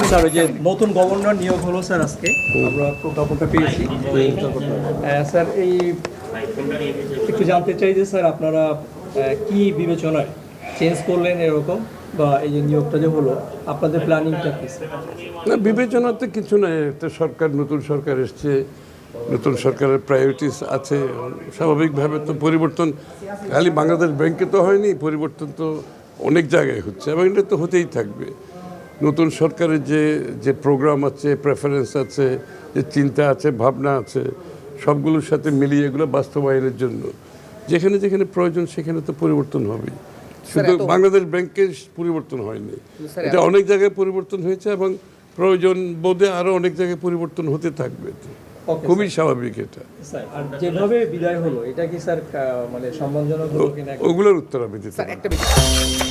Sir ওই যে নতুন গভর্নর নিয়োগ হলো স্যার আজকে আমরা প্রজ্ঞাপনটা পেয়েছি স্যার এই একটু জানতে চাই যে স্যার আপনারা কি বিবেচনায় চেঞ্জ করলেন এরকম বা এই যে নিয়োগটা যে হলো আপনাদের প্ল্যানিংটা কি স্যার? না, বিবেচনাতে কিছু নাই। একটা সরকার, নতুন সরকার এসছে, নতুন সরকারের প্রায়োরিটিস আছে। স্বাভাবিকভাবে তো পরিবর্তন খালি বাংলাদেশ ব্যাংকে তো হয়নি, পরিবর্তন তো অনেক জায়গায় হচ্ছে এবং এটা তো হতেই থাকবে। নতুন সরকারের যে প্রোগ্রাম আছে, প্রেফারেন্স আছে, যে চিন্তা আছে, ভাবনা আছে, সবগুলোর সাথে মিলিয়ে এগুলো বাস্তবায়নের জন্য যেখানে যেখানে প্রয়োজন সেখানে তো পরিবর্তন হবেই। শুধু বাংলাদেশ ব্যাংকের পরিবর্তন হয়নি, এটা অনেক জায়গায় পরিবর্তন হয়েছে এবং প্রয়োজন বোধে আরও অনেক জায়গায় পরিবর্তন হতে থাকবে। খুবই স্বাভাবিক এটা। স্যার আর যেভাবে বিদায় হলো এটা কি স্যার মানে সম্মানজনক হলো কিনা ওগুলোর উত্তর আমি দিতে পারবো না।